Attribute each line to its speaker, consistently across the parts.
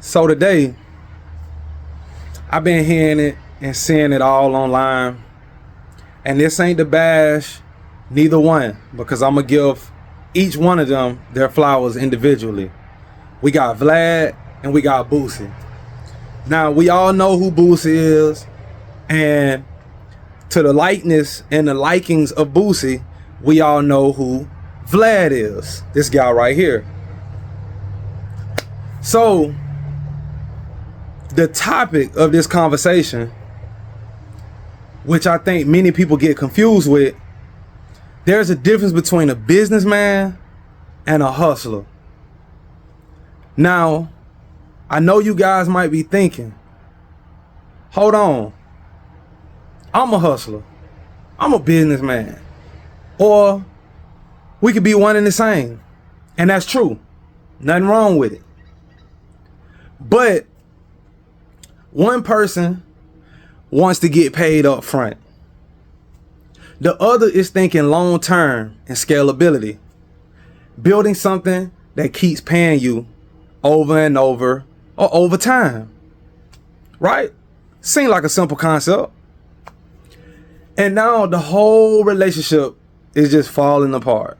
Speaker 1: So today, I've been hearing it and seeing it all online. And this ain't to bash neither one, because I'm going to give each one of them their flowers individually. We got Vlad and we got Boosie. Now, we all know who Boosie is. And to the likeness and the likings of Boosie, we all know who Vlad is. This guy right here. So, the topic of this conversation, which I think many people get confused with, there's a difference between a businessman and a hustler. Now, I know you guys might be thinking, hold on, I'm a hustler, I'm a businessman, or we could be one and the same. And that's true. Nothing wrong with it. But one person wants to get paid up front. The other is thinking long term and scalability. Building something that keeps paying you over and over or over time. Right? Seems like a simple concept. And now the whole relationship is just falling apart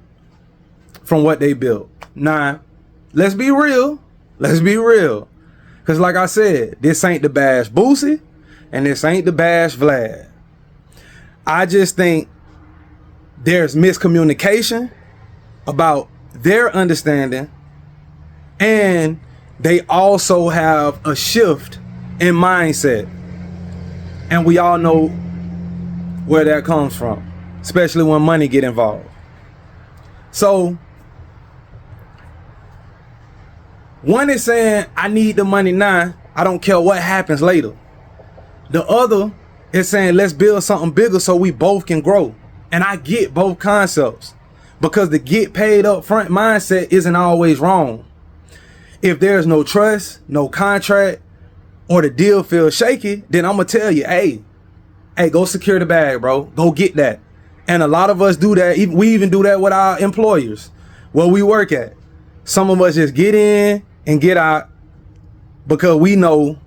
Speaker 1: from what they built. Now, let's be real. Let's be real. Because like I said, this ain't the bash Boosie and this ain't the bash Vlad. I just think there's miscommunication about their understanding, and they also have a shift in mindset. And we all know where that comes from, especially when money get involved. So, one is saying, I need the money now, I don't care what happens later. The other is saying, let's build something bigger so we both can grow. And I get both concepts, because the get paid up front mindset isn't always wrong. If there's no trust, no contract, or the deal feels shaky, then I'm gonna tell you, hey, go secure the bag, bro. Go get that. And a lot of us do that. We even do that with our employers, where we work at. Some of us just get in and get out because we know,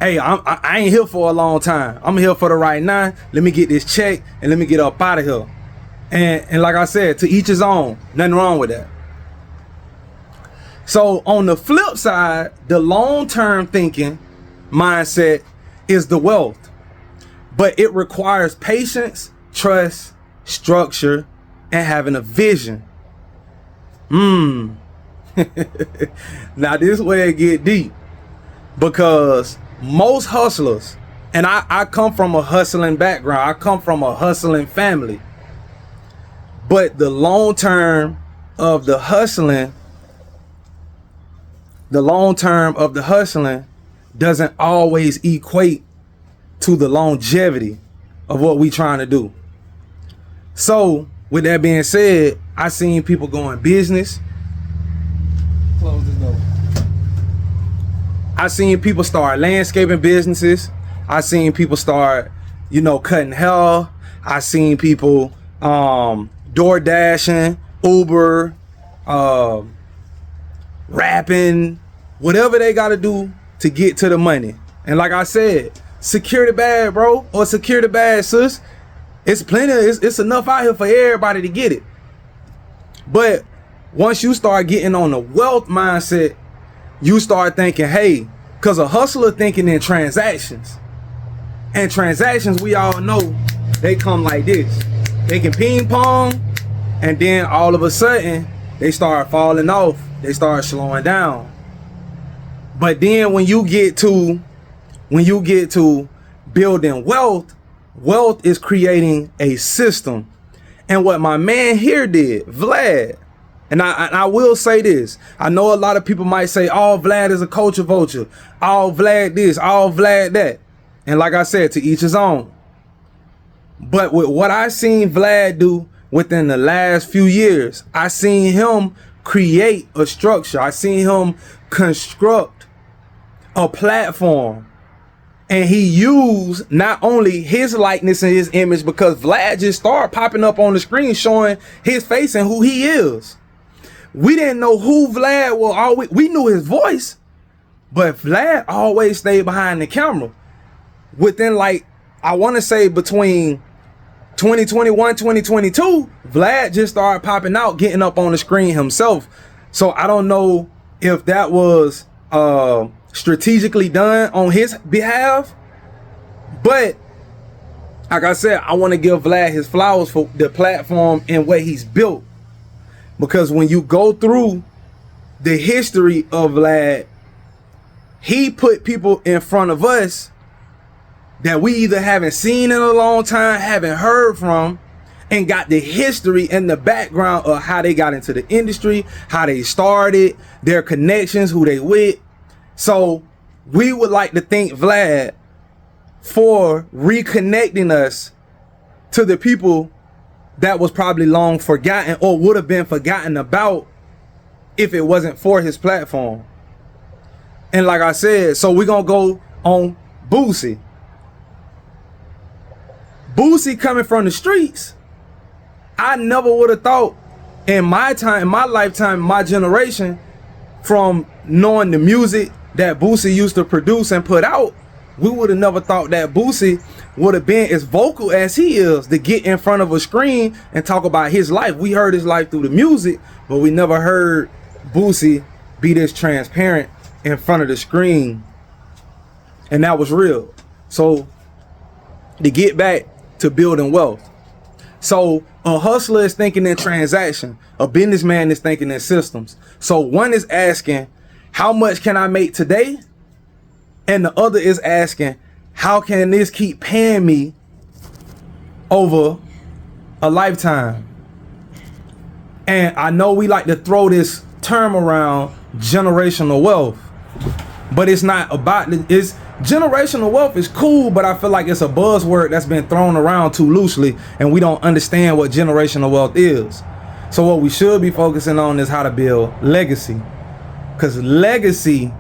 Speaker 1: hey, I ain't here for a long time. I'm here for the right now. Let me get this check and let me get up out of here. And like I said, to each his own. Nothing wrong with that. So on the flip side, the long-term thinking mindset is the wealth. But it requires patience, trust, structure, and having a vision. Now this way it get deep, because most hustlers, and I come from a hustling background, I come from a hustling family, but the long term of the hustling doesn't always equate to the longevity of what we trying to do. So with that being said, I seen people going business. Close this door. I seen people start landscaping businesses. I seen people start, cutting hair. I seen people door dashing, Uber, rapping, whatever they got to do to get to the money. And like I said, secure the bag, bro, or secure the bag, sis. It's plenty. It's enough out here for everybody to get it. But once you start getting on the wealth mindset, you start thinking, hey, because a hustler thinking in transactions. And transactions, we all know, they come like this. They can ping pong, and then all of a sudden, they start falling off. They start slowing down. But then when you get to building wealth, wealth is creating a system. And what my man here did, Vlad, and I will say this, I know a lot of people might say, oh, Vlad is a culture vulture, oh, Vlad this, oh, Vlad that. And like I said, to each his own. But with what I seen Vlad do within the last few years, I seen him create a structure. I seen him construct a platform. And he used not only his likeness and his image, because Vlad just started popping up on the screen showing his face and who he is. we didn't know who Vlad was. We knew his voice, but Vlad always stayed behind the camera. Within, like, I want to say between 2021, 2022, Vlad just started popping out, getting up on the screen himself. So I don't know if that was strategically done on his behalf, but like I said, I want to give Vlad his flowers for the platform and what he's built. Because when you go through the history of Vlad, he put people in front of us that we either haven't seen in a long time, haven't heard from, and got the history and the background of how they got into the industry, how they started, their connections, who they with. So we would like to thank Vlad for reconnecting us to the people that was probably long forgotten or would have been forgotten about if it wasn't for his platform. And like I said, so we're gonna go on Boosie. Boosie coming from the streets, I never would have thought in my time, in my lifetime, my generation, from knowing the music that Boosie used to produce and put out, we would have never thought that Boosie would have been as vocal as he is to get in front of a screen and talk about his life. We heard his life through the music, but we never heard Boosie be this transparent in front of the screen. And that was real. So to get back to building wealth. So a hustler is thinking in transaction. A businessman is thinking in systems. So one is asking, how much can I make today? And the other is asking, how can this keep paying me over a lifetime? And I know we like to throw this term around, generational wealth, but it's not about it. It's generational wealth is cool, but I feel like it's a buzzword that's been thrown around too loosely, and we don't understand what generational wealth is. So what we should be focusing on is how to build legacy, because legacy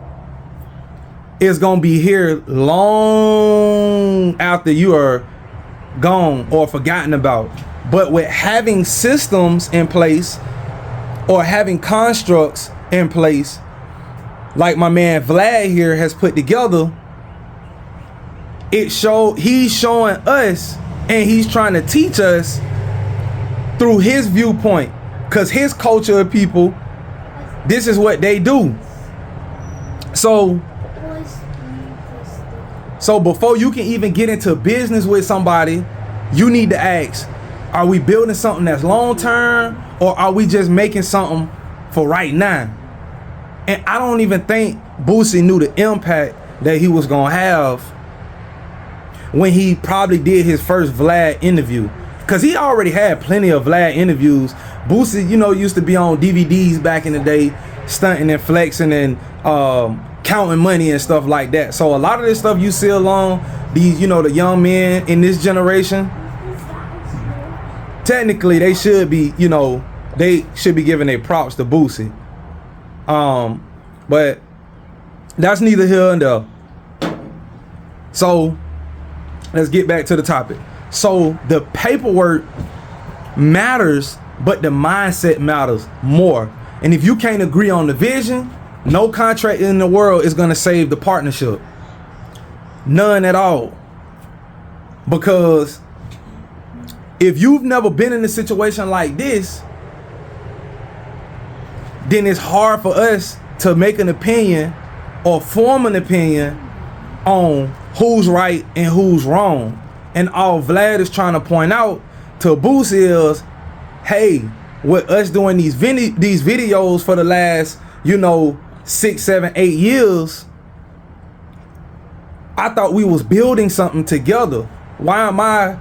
Speaker 1: is gonna be here long after you are gone or forgotten about. But with having systems in place or having constructs in place, like my man Vlad here has put together, he's showing us and he's trying to teach us through his viewpoint, because his culture of people, this is what they do. So before you can even get into business with somebody, you need to ask, are we building something that's long term, or are we just making something for right now? And I don't even think Boosie knew the impact that he was gonna have when he probably did his first Vlad interview, because he already had plenty of Vlad interviews. Boosie, you know, used to be on DVDs back in the day, stunting and flexing and counting money and stuff like that. So a lot of this stuff you see along these, you know, the young men in this generation, technically they should be, you know, they should be giving their props to Boosie. But that's neither here nor there. So let's get back to the topic. So the paperwork matters, but the mindset matters more. And if you can't agree on the vision, no contract in the world is going to save the partnership. None at all. Because if you've never been in a situation like this, then it's hard for us to make an opinion or form an opinion on who's right and who's wrong. And all Vlad is trying to point out to Boosie is, hey, with us doing these videos for the last, you know, 6, 7, 8 years, I thought we was building something together. Why am I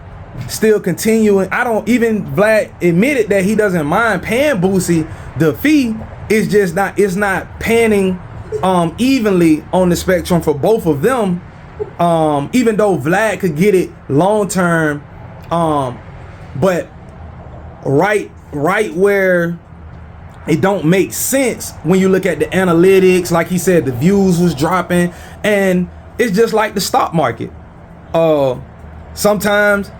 Speaker 1: still continuing? I don't even, Vlad admitted that he doesn't mind paying Boosie the fee. It's just not, it's not panning evenly on the spectrum for both of them. Even though Vlad could get it long term, but right where it don't make sense when you look at the analytics, like he said, the views was dropping, and it's just like the stock market. Sometimes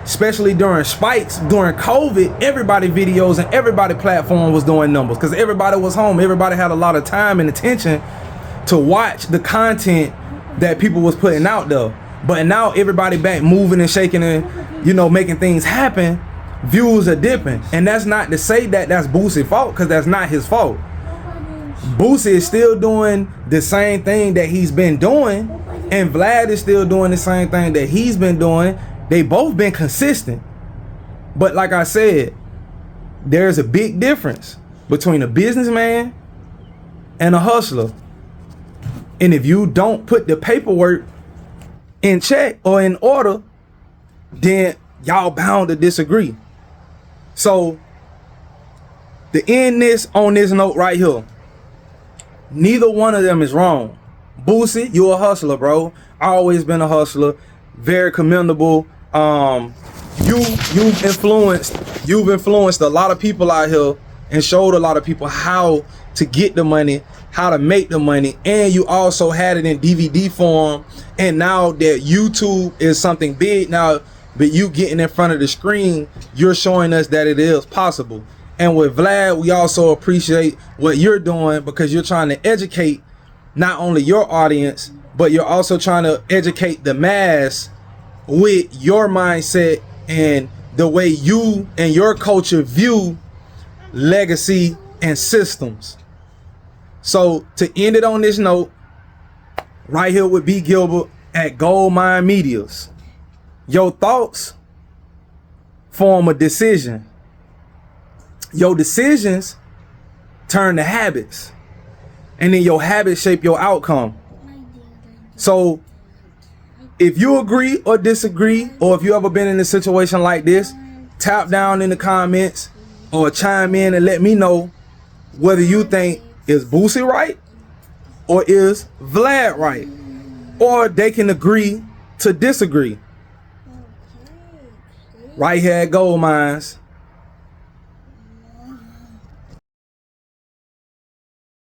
Speaker 1: especially during spikes, during COVID, everybody videos and everybody platform was doing numbers because everybody was home. Everybody had a lot of time and attention to watch the content that people was putting out there. But now everybody back moving and shaking and, you know, making things happen. Views are dipping. And that's not to say that that's Boosie's fault, because that's not his fault. Boosie is still doing the same thing that he's been doing, and Vlad is still doing the same thing that he's been doing. They both been consistent. But like I said, there's a big difference between a businessman and a hustler. And if you don't put the paperwork in check or in order, then y'all bound to disagree. So to end this on this note right here, neither one of them is wrong. Boosie, you a hustler, bro. Always been a hustler. Very commendable. You've influenced a lot of people out here and showed a lot of people how to get the money, how to make the money, and you also had it in DVD form. And now that YouTube is something big now, but you getting in front of the screen, you're showing us that it is possible. And with Vlad, we also appreciate what you're doing, because you're trying to educate not only your audience, but you're also trying to educate the mass with your mindset and the way you and your culture view legacy and systems. So to end it on this note, right here with B. Gilbert at Goldmine Medias, your thoughts form a decision. Your decisions turn to habits, and then your habits shape your outcome. So if you agree or disagree, or if you ever been in a situation like this, tap down in the comments or chime in and let me know whether you think is Boosie right or is Vlad right, or they can agree to disagree. Right here at Gold Mines.